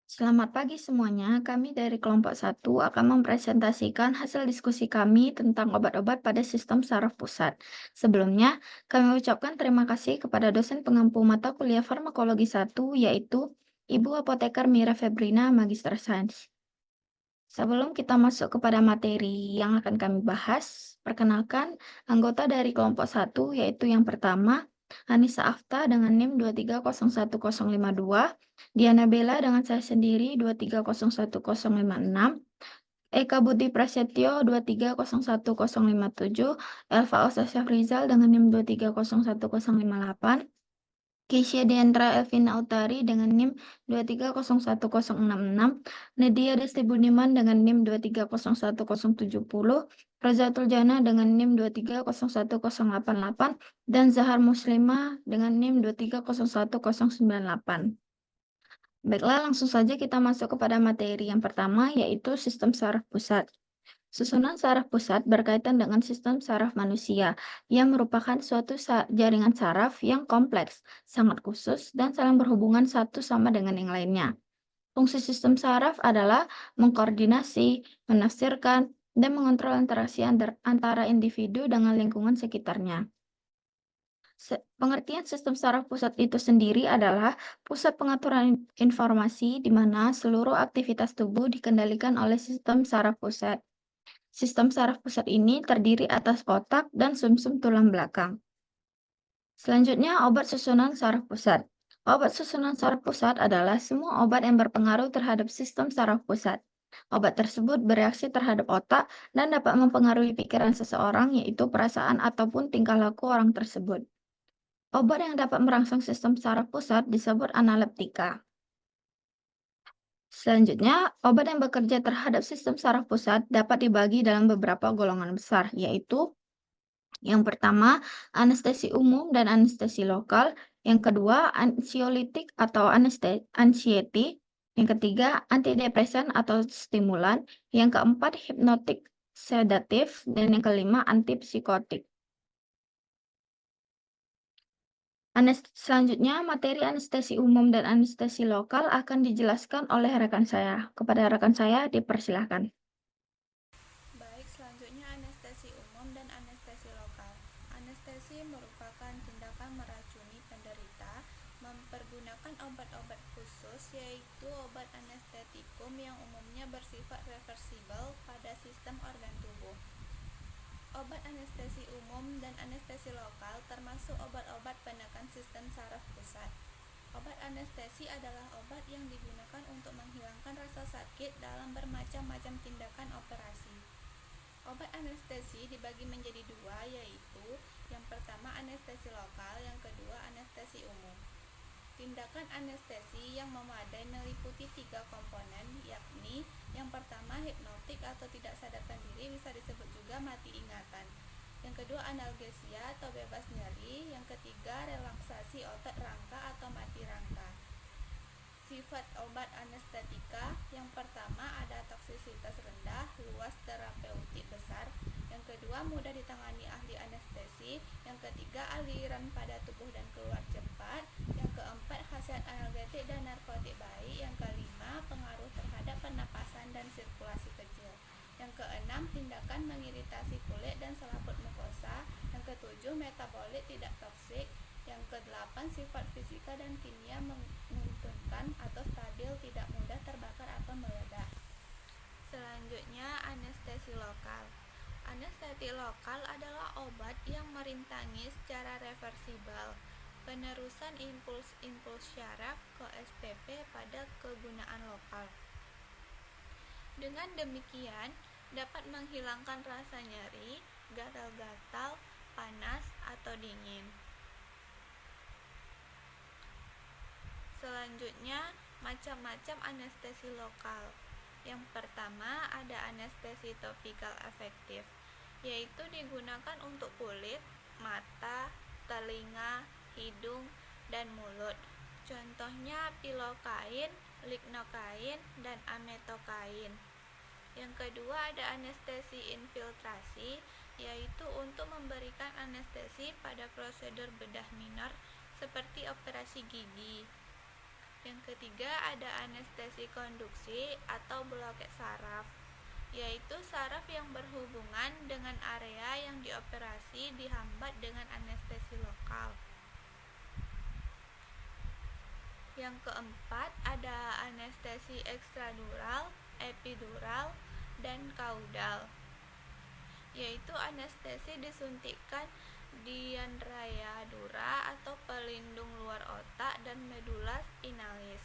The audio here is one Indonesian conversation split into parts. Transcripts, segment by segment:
Selamat pagi semuanya, kami dari kelompok satu akan mempresentasikan hasil diskusi kami tentang obat-obat pada sistem saraf pusat. Sebelumnya, kami ucapkan terima kasih kepada dosen pengampu mata kuliah farmakologi satu, yaitu Ibu Apoteker Mira Febrina, Magister Sains. Sebelum kita masuk kepada materi yang akan kami bahas, perkenalkan anggota dari kelompok satu, yaitu yang pertama, Anissa Afta dengan NIM 2301052, Diana Bella dengan saya sendiri 2301056, Eka Budi Prasetyo 2301057, Elva Osa Syafrizal dengan NIM 2301058, Keisha Diandra Elvina Utari dengan NIM 2301066, Nadia Desti Budiman dengan NIM 2301070, Rozatul Jana dengan NIM 2301088, dan Zahar Muslimah dengan NIM 2301098. Baiklah, langsung saja kita masuk kepada materi yang pertama, yaitu sistem saraf pusat. Susunan saraf pusat berkaitan dengan sistem saraf manusia, yang merupakan suatu jaringan saraf yang kompleks, sangat khusus, dan saling berhubungan satu sama dengan yang lainnya. Fungsi sistem saraf adalah mengkoordinasi, menafsirkan, dan mengontrol interaksi antara individu dengan lingkungan sekitarnya. Pengertian sistem saraf pusat itu sendiri adalah pusat pengaturan informasi di mana seluruh aktivitas tubuh dikendalikan oleh sistem saraf pusat. Sistem saraf pusat ini terdiri atas otak dan sumsum tulang belakang. Selanjutnya, obat susunan saraf pusat. Obat susunan saraf pusat adalah semua obat yang berpengaruh terhadap sistem saraf pusat. Obat tersebut bereaksi terhadap otak dan dapat mempengaruhi pikiran seseorang, yaitu perasaan ataupun tingkah laku orang tersebut. Obat yang dapat merangsang sistem saraf pusat disebut analeptika. Selanjutnya, obat yang bekerja terhadap sistem saraf pusat dapat dibagi dalam beberapa golongan besar, yaitu yang pertama, anestesi umum dan anestesi lokal. Yang kedua, ansiolitik atau anxiety. Yang ketiga, antidepresan atau stimulan. Yang keempat, hipnotik sedatif. Dan yang kelima, antipsikotik. Selanjutnya, materi anestesi umum dan anestesi lokal akan dijelaskan oleh rekan saya. Kepada rekan saya, dipersilahkan. Baik, selanjutnya anestesi umum dan anestesi lokal. Anestesi merupakan tindakan meracuni penderita mempergunakan obat-obat khusus, yaitu obat anestetikum yang umumnya bersifat reversibel pada sistem organ tubuh. Obat anestesi umum dan anestesi lokal termasuk obat-obat penekan sistem saraf pusat. Obat anestesi adalah obat yang digunakan untuk menghilangkan rasa sakit dalam bermacam-macam tindakan operasi. Obat anestesi dibagi menjadi dua, yaitu yang pertama anestesi lokal, yang kedua anestesi umum. Tindakan anestesi yang memadai meliputi 3 komponen, yakni yang pertama hipnotik atau tidak sadarkan diri, bisa disebut juga mati ingatan. Yang kedua analgesia atau bebas nyeri, yang ketiga relaksasi otot rangka atau mati rangka. Sifat obat anestetika yang pertama ada toksisitas rendah, luas terapeutik besar. Yang kedua mudah ditangani ahli anestesi. Yang ketiga aliran pada tubuh dan keluar cepat. Yang keempat khasiat analgetik dan narkotik baik. Yang kelima pengaruh terhadap pernapasan dan sirkulasi kecil. Yang keenam tindakan mengiritasi kulit dan selaput mukosa. Yang ketujuh metabolit tidak toksik. Yang kedelapan sifat fisika dan kimia menguntungkan atau stabil, tidak mudah terbakar atau meledak. Selanjutnya anestesi lokal. Anestesi lokal adalah obat yang merintangi secara reversibel penerusan impuls syaraf ke SPP pada kegunaan lokal. Dengan demikian dapat menghilangkan rasa nyeri, gatal-gatal, panas, atau dingin. Selanjutnya, macam-macam anestesi lokal. Yang pertama, ada anestesi topikal efektif, yaitu digunakan untuk kulit, mata, telinga, hidung, dan mulut. Contohnya pilokain, lignokain, dan ametokain. Yang kedua, ada anestesi infiltrasi, yaitu untuk memberikan anestesi pada prosedur bedah minor seperti operasi gigi. Yang Ketiga, ada anestesi konduksi atau bloket saraf, yaitu saraf yang berhubungan dengan area yang dioperasi dihambat dengan anestesi lokal. Yang keempat, ada anestesi ekstradural, epidural, dan kaudal, yaitu anestesi disuntikkan di raya dura atau pelindung luar otak dan medula spinalis.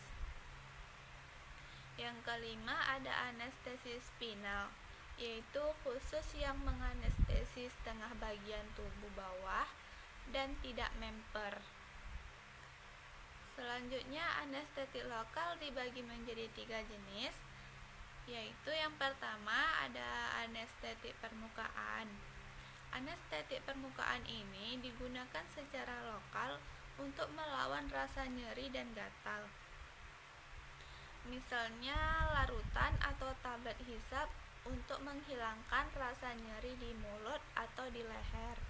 Yang kelima, ada anestesi spinal, yaitu khusus yang menganestesi setengah bagian tubuh bawah dan tidak memper. Selanjutnya, anestetik lokal dibagi menjadi 3 jenis, yaitu yang pertama ada anestetik permukaan. Anestetik permukaan ini digunakan secara lokal untuk melawan rasa nyeri dan gatal. Misalnya larutan atau tablet hisap untuk menghilangkan rasa nyeri di mulut atau di leher.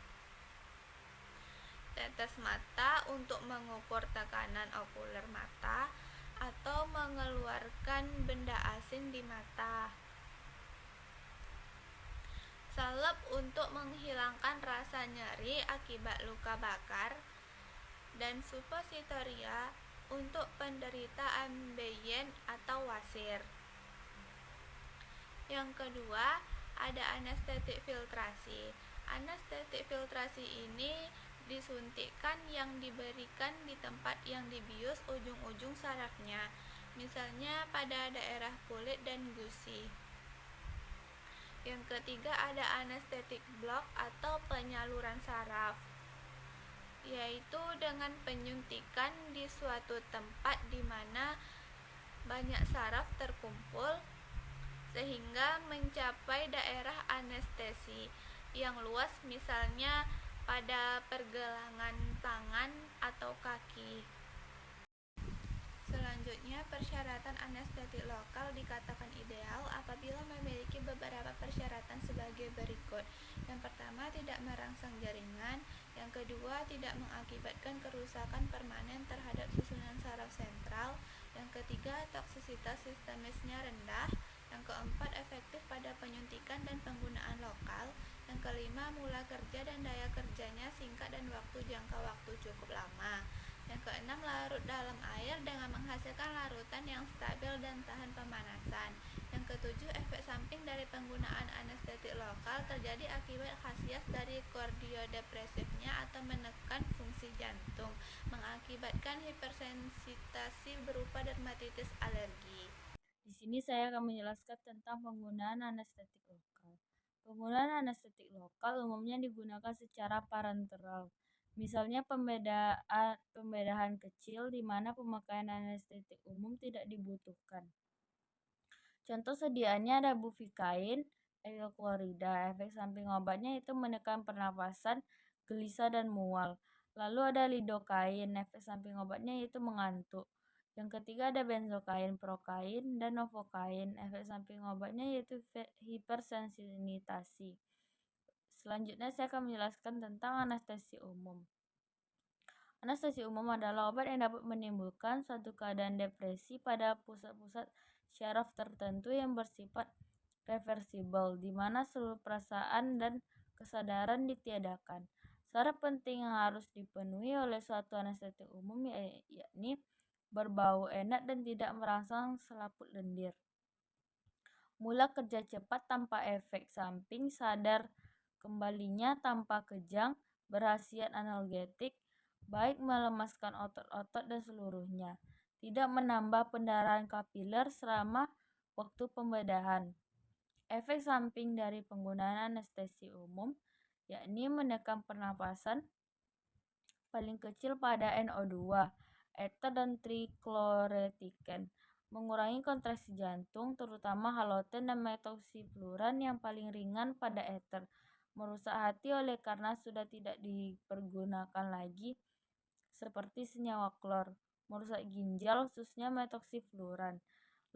Tetes mata untuk mengukur tekanan okuler mata atau mengeluarkan benda asing di mata. Salep untuk menghilangkan rasa nyeri akibat luka bakar, dan supositoria untuk penderita ambeien atau wasir. Yang kedua, ada anestetik filtrasi. Anestetik filtrasi ini disuntikkan yang diberikan di tempat yang dibius ujung-ujung sarafnya, misalnya pada daerah kulit dan gusi. Yang ketiga, ada anestetik blok atau penyaluran saraf, yaitu dengan penyuntikan di suatu tempat di mana banyak saraf terkumpul sehingga mencapai daerah anestesi yang luas, misalnya pada pergelangan tangan atau kaki. Selanjutnya, persyaratan anestetik lokal dikatakan ideal apabila memiliki beberapa persyaratan sebagai berikut. Yang pertama, tidak merangsang jaringan. Yang kedua, tidak mengakibatkan kerusakan permanen terhadap susunan saraf sentral. Yang ketiga, toksisitas sistemisnya rendah. Yang keempat, efektif pada penyuntikan dan penggunaan lokal. Yang kelima, mula kerja dan daya kerjanya singkat dan waktu jangka waktu cukup lama. Yang keenam, larut dalam air dengan menghasilkan larutan yang stabil dan tahan pemanasan. Yang ketujuh, efek samping dari penggunaan anestetik lokal terjadi akibat khasiat dari kardiodepresifnya atau menekan fungsi jantung, mengakibatkan hipersensitasi berupa dermatitis alergi. Di sini saya akan menjelaskan tentang penggunaan anestetik lokal. Penggunaan anestetik lokal umumnya digunakan secara parenteral. Misalnya pembedahan kecil di mana pemakaian anestetik umum tidak dibutuhkan. Contoh sediaannya ada bufikain, klorida. Efek samping obatnya itu menekan pernapasan, gelisah dan mual. Lalu ada lidokain. Efek samping obatnya itu mengantuk. Yang ketiga ada benzokain, prokain, dan novokain. Efek samping obatnya yaitu hipersensitasi. Selanjutnya saya akan menjelaskan tentang anestesi umum. Anestesi umum adalah obat yang dapat menimbulkan suatu keadaan depresi pada pusat-pusat syaraf tertentu yang bersifat reversibel, di mana seluruh perasaan dan kesadaran ditiadakan. Syarat penting yang harus dipenuhi oleh suatu anestetik umum yakni berbau enak dan tidak merangsang selaput lendir. Mula kerja cepat tanpa efek samping, sadar kembalinya tanpa kejang, berkhasiat analgetik, baik melemaskan otot-otot dan seluruhnya, tidak menambah pendarahan kapiler selama waktu pembedahan. Efek samping dari penggunaan anestesi umum yakni menekan pernapasan paling kecil pada NO2, ether dan trichloretiken, mengurangi kontraksi jantung, terutama haloten dan metoksifluran yang paling ringan pada ether, merusak hati oleh karena sudah tidak dipergunakan lagi seperti senyawa klor, merusak ginjal khususnya metoksifluran.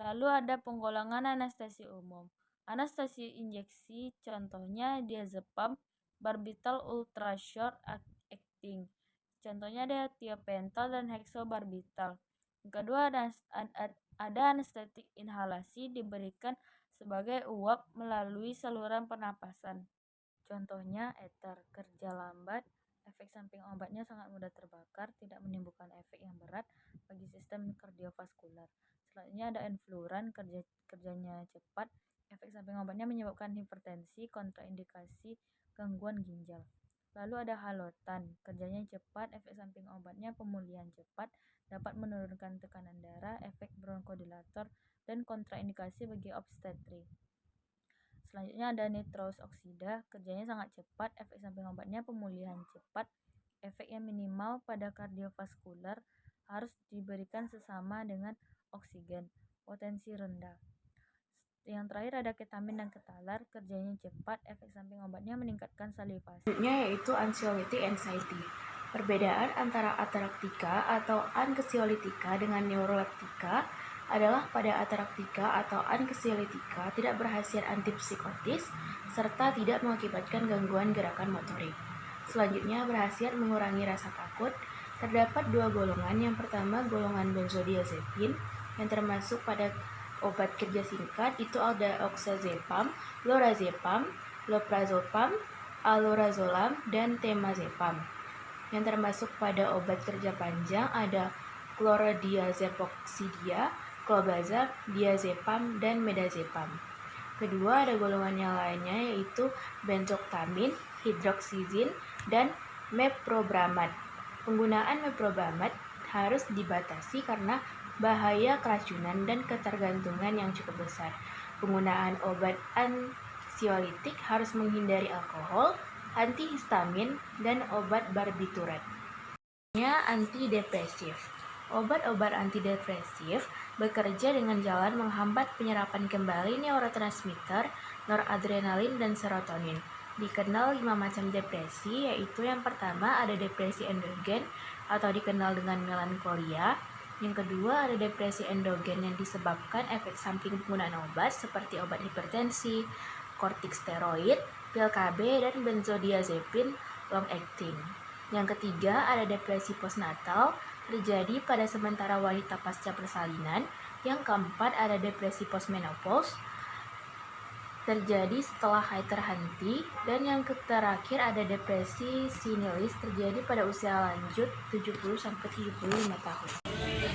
Lalu ada penggolongan anestesi umum. Anestesi injeksi contohnya diazepam, barbital ultra short acting. Contohnya ada tiopental dan hexobarbital. Yang kedua, ada anestetik inhalasi diberikan sebagai uap melalui saluran pernapasan. Contohnya ether, kerja lambat, efek samping obatnya sangat mudah terbakar, tidak menimbulkan efek yang berat bagi sistem kardiovaskular. Selanjutnya ada enfluran, kerjanya cepat, efek samping obatnya menyebabkan hipertensi, kontraindikasi, gangguan ginjal. Lalu ada halotan, kerjanya cepat, efek samping obatnya pemulihan cepat, dapat menurunkan tekanan darah, efek bronkodilator, dan kontraindikasi bagi obstetri. Selanjutnya ada nitrous oksida, kerjanya sangat cepat, efek samping obatnya pemulihan cepat, efeknya minimal pada kardiovaskular, harus diberikan sesama dengan oksigen, potensi rendah. Yang terakhir ada ketamin dan ketalar, kerjanya cepat, efek samping obatnya meningkatkan salivasi. Selanjutnya yaitu anxiolytic anxiety. Perbedaan antara ataraktika atau anksiolitika dengan neuroleptika adalah pada ataraktika atau anksiolitika tidak berkhasiat antipsikotis serta tidak mengakibatkan gangguan gerakan motorik. Selanjutnya berkhasiat mengurangi rasa takut. Terdapat dua golongan. Yang pertama golongan benzodiazepin yang termasuk pada obat kerja singkat itu ada oxazepam, lorazepam, loprazepam, alprazolam, dan temazepam. Yang termasuk pada obat kerja panjang ada chlordiazepoxidia, clobazam, diazepam, dan medazepam. Kedua ada golongan yang lainnya yaitu benzoktamin, hidroksizin, dan meprobamad. Penggunaan meprobamad harus dibatasi karena bahaya keracunan dan ketergantungan yang cukup besar. Penggunaan obat anksiolitik harus menghindari alkohol, antihistamin, dan obat barbiturat. Antidepresif. Obat-obat antidepresif bekerja dengan jalan menghambat penyerapan kembali neurotransmitter, noradrenalin, dan serotonin. Dikenal 5 macam depresi, yaitu yang pertama ada depresi endogen atau dikenal dengan melankolia. Yang kedua ada depresi endogen yang disebabkan efek samping penggunaan obat seperti obat hipertensi, kortikosteroid, pil KB, dan benzodiazepin long acting. Yang ketiga ada depresi postnatal terjadi pada sementara wanita pasca persalinan. Yang keempat ada depresi postmenopause terjadi setelah haid terhenti, dan yang terakhir ada depresi senilis terjadi pada usia lanjut 70-75 tahun.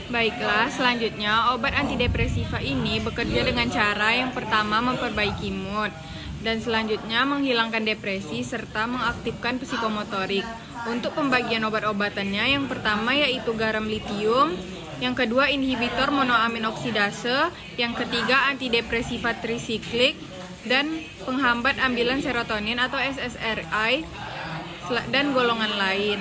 Baiklah, selanjutnya obat antidepresiva ini bekerja dengan cara yang pertama memperbaiki mood, dan selanjutnya menghilangkan depresi serta mengaktifkan psikomotorik. Untuk pembagian obat-obatannya, yang pertama yaitu garam litium, yang kedua inhibitor monoamin oksidase, yang ketiga antidepresiva trisiklik, dan penghambat ambilan serotonin atau SSRI, dan golongan lain.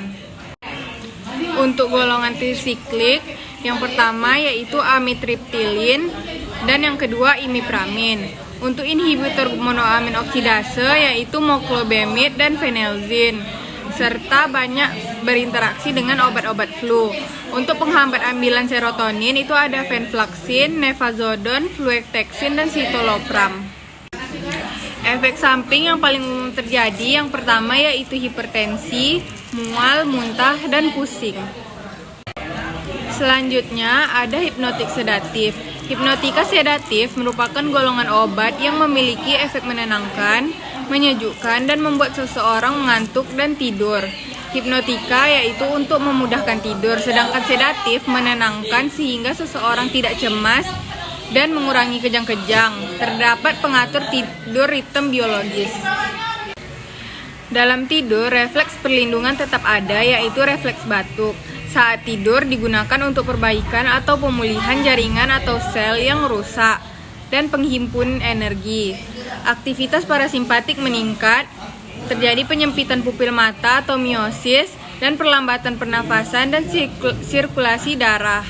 Untuk golongan trisiklik, yang pertama yaitu amitriptilin, dan yang kedua imipramin. Untuk inhibitor monoamin oksidase yaitu moclobemid dan phenelzin, serta banyak berinteraksi dengan obat-obat flu. Untuk penghambat ambilan serotonin itu ada venlafaxine, nefazodon, fluoxetine, dan citalopram. Efek samping yang paling umum terjadi yang pertama yaitu hipertensi, mual, muntah, dan pusing. Selanjutnya ada hipnotik sedatif. Hipnotika sedatif merupakan golongan obat yang memiliki efek menenangkan, menyejukkan, dan membuat seseorang mengantuk dan tidur. Hipnotika yaitu untuk memudahkan tidur, sedangkan sedatif menenangkan sehingga seseorang tidak cemas dan mengurangi kejang-kejang. Terdapat pengatur tidur ritme biologis. Dalam tidur, refleks perlindungan tetap ada, yaitu refleks batuk. Saat tidur digunakan untuk perbaikan atau pemulihan jaringan atau sel yang rusak dan penghimpun energi. Aktivitas parasimpatik meningkat, terjadi penyempitan pupil mata atau miosis, dan perlambatan pernafasan dan sirkulasi darah.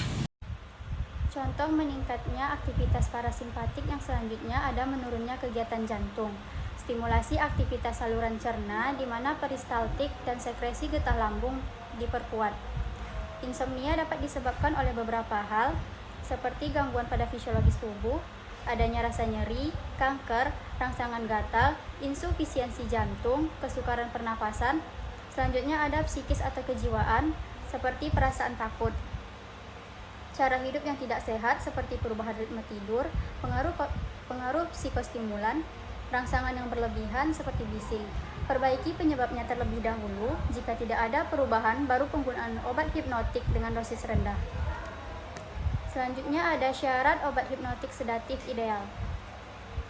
Contoh meningkatnya aktivitas parasimpatik yang selanjutnya ada menurunnya kegiatan jantung, stimulasi aktivitas saluran cerna di mana peristaltik dan sekresi getah lambung diperkuat. Insomnia dapat disebabkan oleh beberapa hal, seperti gangguan pada fisiologis tubuh, adanya rasa nyeri, kanker, rangsangan gatal, insufisiensi jantung, kesukaran pernapasan. Selanjutnya ada psikis atau kejiwaan, seperti perasaan takut. cara hidup yang tidak sehat seperti perubahan ritme tidur, pengaruh psikostimulan, rangsangan yang berlebihan seperti bising. Perbaiki penyebabnya terlebih dahulu. Jika tidak ada perubahan, baru penggunaan obat hipnotik dengan dosis rendah. Selanjutnya ada syarat obat hipnotik sedatif ideal.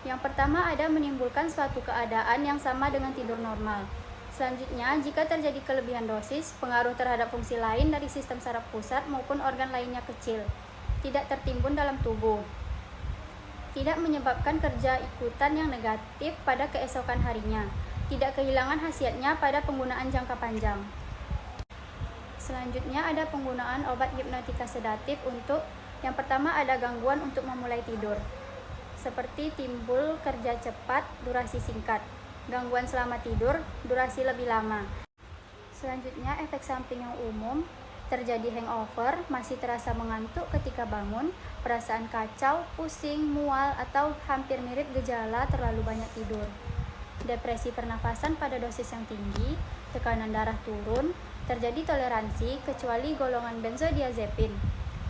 Yang pertama ada menimbulkan suatu keadaan yang sama dengan tidur normal. Selanjutnya, jika terjadi kelebihan dosis, pengaruh terhadap fungsi lain dari sistem saraf pusat maupun organ lainnya kecil, tidak tertimbun dalam tubuh, tidak menyebabkan kerja ikutan yang negatif pada keesokan harinya, tidak kehilangan khasiatnya pada penggunaan jangka panjang. Selanjutnya ada penggunaan obat hipnotika sedatif untuk yang pertama ada gangguan untuk memulai tidur, seperti timbul kerja cepat, durasi singkat, gangguan selama tidur, durasi lebih lama. Selanjutnya efek samping yang umum, terjadi hangover, masih terasa mengantuk ketika bangun, perasaan kacau, pusing, mual, atau hampir mirip gejala terlalu banyak tidur. Depresi pernafasan pada dosis yang tinggi, tekanan darah turun, terjadi toleransi kecuali golongan benzodiazepin,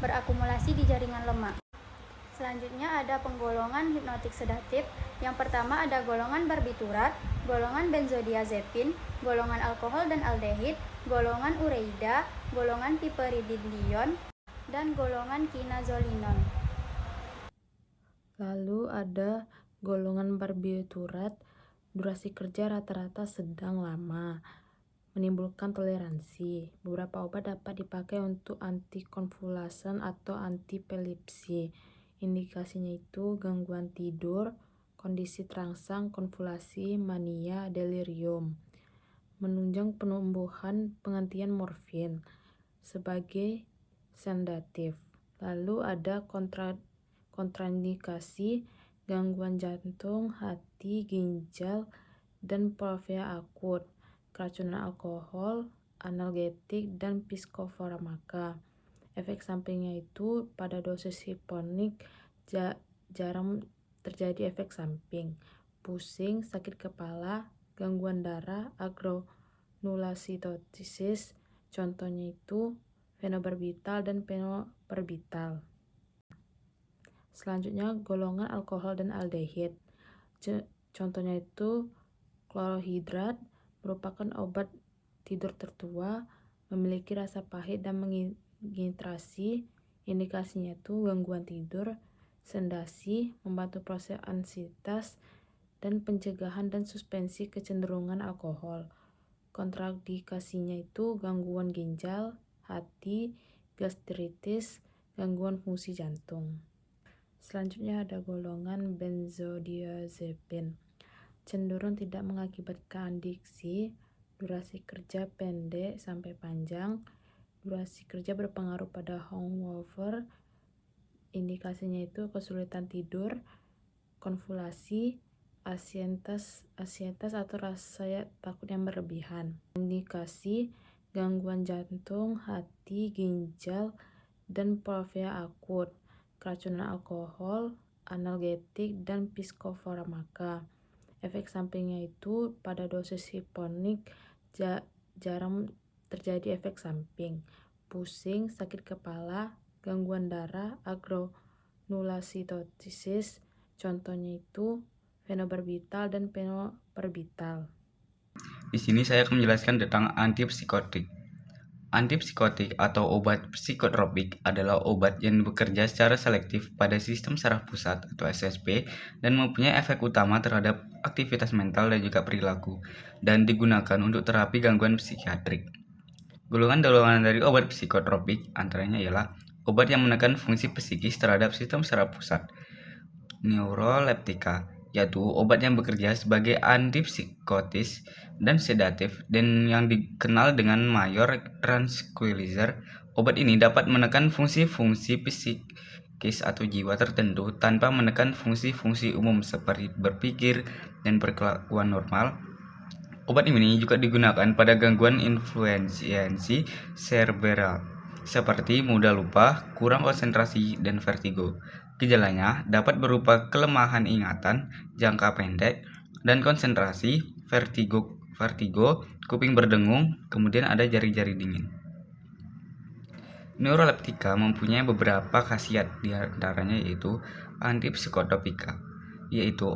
berakumulasi di jaringan lemak. Selanjutnya ada penggolongan hipnotik sedatif. Yang pertama ada golongan barbiturat, golongan benzodiazepin, golongan alkohol dan aldehid, golongan ureida, golongan piperidinion, dan golongan kinazolinon. Lalu ada golongan barbiturat, durasi kerja rata-rata sedang lama, menimbulkan toleransi. Beberapa obat dapat dipakai untuk antikonvulsan atau antiepilepsi. Indikasinya itu gangguan tidur, kondisi terangsang, konvulsi, mania, delirium. Menunjang penumbuhan penghentian morfin sebagai sedatif. Lalu ada kontraindikasi gangguan jantung, hati, ginjal, dan polvia akut, keracunan alkohol, analgetik, dan psikofarmaka. Efek sampingnya itu pada dosis hiponik jarang terjadi efek samping, pusing, sakit kepala, gangguan darah, agranulocytosis, contohnya itu fenobarbital dan penobarbital. Selanjutnya golongan alkohol dan aldehid, contohnya itu klorohidrat, merupakan obat tidur tertua, memiliki rasa pahit dan mengiritasi. Indikasinya itu gangguan tidur, sedasi, membantu proses ansietas, dan pencegahan dan suspensi kecenderungan alkohol. Kontraindikasinya itu gangguan ginjal, hati, gastritis, gangguan fungsi jantung. Selanjutnya ada golongan benzodiazepin, cenderung tidak mengakibatkan adiksi, durasi kerja pendek sampai panjang, durasi kerja berpengaruh pada hangover. Indikasinya itu kesulitan tidur, konvulsi, ansietas atau rasa takut yang berlebihan. Indikasi gangguan jantung, hati, ginjal, dan polvia akut, keracunan alkohol, analgetik, dan psikofarmaka. Efek sampingnya itu pada dosis hiponik jarang terjadi efek samping, pusing, sakit kepala, gangguan darah, agranulocytosis, contohnya itu fenobarbital dan penobarbital. Di sini saya akan menjelaskan tentang antipsikotik. Antipsikotik atau obat psikotropik adalah obat yang bekerja secara selektif pada sistem saraf pusat atau SSP dan mempunyai efek utama terhadap aktivitas mental dan juga perilaku, dan digunakan untuk terapi gangguan psikiatrik. Golongan-golongan dari obat psikotropik antaranya ialah obat yang menekan fungsi psikis terhadap sistem saraf pusat, neuroleptika, yaitu obat yang bekerja sebagai antipsikotis dan sedatif dan yang dikenal dengan major tranquilizer. Obat ini dapat menekan fungsi-fungsi psikis atau jiwa tertentu tanpa menekan fungsi-fungsi umum seperti berpikir dan berkelakuan normal. Obat ini juga digunakan pada gangguan influensi cerebral seperti mudah lupa, kurang konsentrasi, dan vertigo. Gejalanya dapat berupa kelemahan ingatan jangka pendek dan konsentrasi, vertigo, kuping berdengung, kemudian ada jari-jari dingin. Neuroleptika mempunyai beberapa khasiat, di antaranya yaitu antipsikotropika, yaitu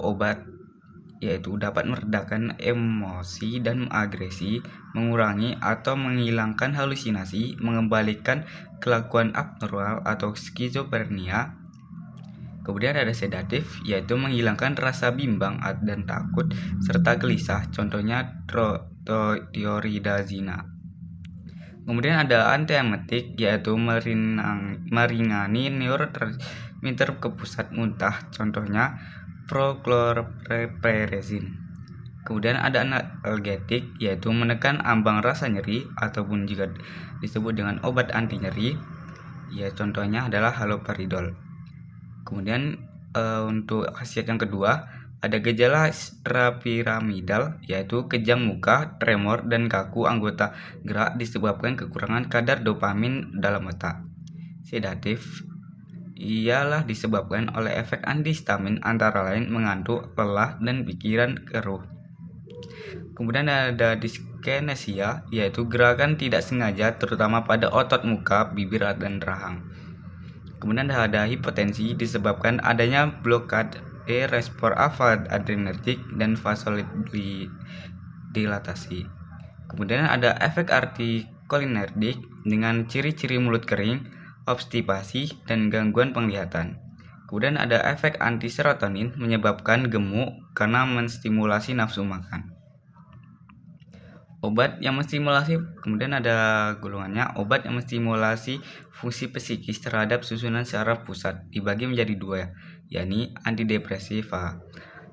dapat meredakan emosi dan agresi, mengurangi atau menghilangkan halusinasi, mengembalikan kelakuan abnormal atau skizofrenia. Kemudian ada sedatif, yaitu menghilangkan rasa bimbang dan takut serta gelisah, contohnya tioridazina. Kemudian ada antiemetik, yaitu meringani neurotransmitter ke pusat muntah, contohnya prochlorperazine. Kemudian ada analgetik, yaitu menekan ambang rasa nyeri ataupun juga disebut dengan obat anti nyeri. Ya, contohnya adalah haloperidol. Kemudian untuk khasiat yang kedua, ada gejala ekstrapiramidal, yaitu kejang muka, tremor, dan kaku anggota gerak disebabkan kekurangan kadar dopamin dalam otak. Sedatif ialah disebabkan oleh efek antihistamin, antara lain mengantuk, lelah, dan pikiran keruh. Kemudian ada dyskinesia, yaitu gerakan tidak sengaja terutama pada otot muka, bibir, dan rahang. Kemudian ada hipotensi disebabkan adanya blokade respon adrenergik dan vasodilatasi. Kemudian ada efek antikolinergik dengan ciri-ciri mulut kering, obstipasi, dan gangguan penglihatan. Kemudian ada efek anti serotonin menyebabkan gemuk karena menstimulasi nafsu makan. Obat yang menstimulasi, kemudian ada golongannya, obat yang menstimulasi fungsi psikis terhadap susunan saraf pusat dibagi menjadi dua, yakni antidepresiva,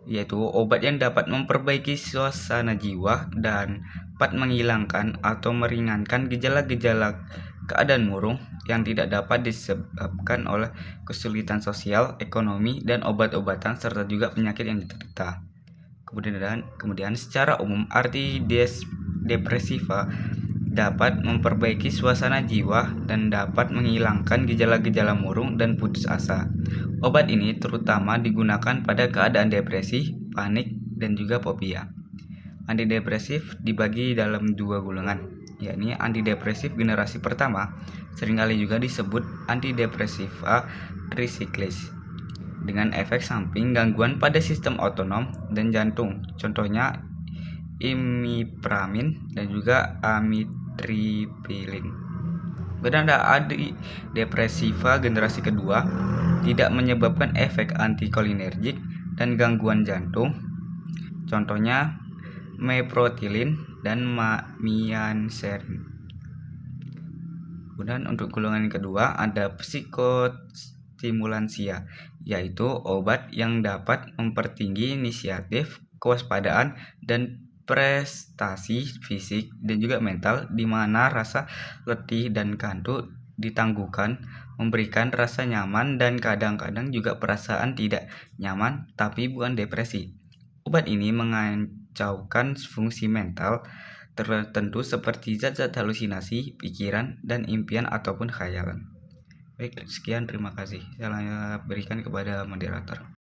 yaitu obat yang dapat memperbaiki suasana jiwa dan dapat menghilangkan atau meringankan gejala-gejala keadaan murung yang tidak dapat disebabkan oleh kesulitan sosial, ekonomi, dan obat-obatan serta juga penyakit yang diderita. Kemudian secara umum antidepresiva dapat memperbaiki suasana jiwa dan dapat menghilangkan gejala-gejala murung dan putus asa. Obat ini terutama digunakan pada keadaan depresi, panik, dan juga fobia. Antidepresif dibagi dalam dua golongan, yakni antidepresif generasi pertama, seringkali juga disebut antidepresiva trisiklis, dengan efek samping gangguan pada sistem otonom dan jantung, contohnya imipramin dan juga amitriptilin. Kemudian ada antidepresiva generasi kedua, tidak menyebabkan efek antikolinergik dan gangguan jantung, contohnya meprotilin dan mianserin. Kemudian untuk golongan kedua ada psikostimulansia, yaitu obat yang dapat mempertinggi inisiatif, kewaspadaan, dan prestasi fisik dan juga mental, di mana rasa letih dan kantuk ditangguhkan, memberikan rasa nyaman dan kadang-kadang juga perasaan tidak nyaman, tapi bukan depresi. Obat ini mengacaukan fungsi mental tertentu seperti zat-zat halusinasi, pikiran, dan impian ataupun khayalan. Baik, sekian, terima kasih. Saya berikan kepada moderator.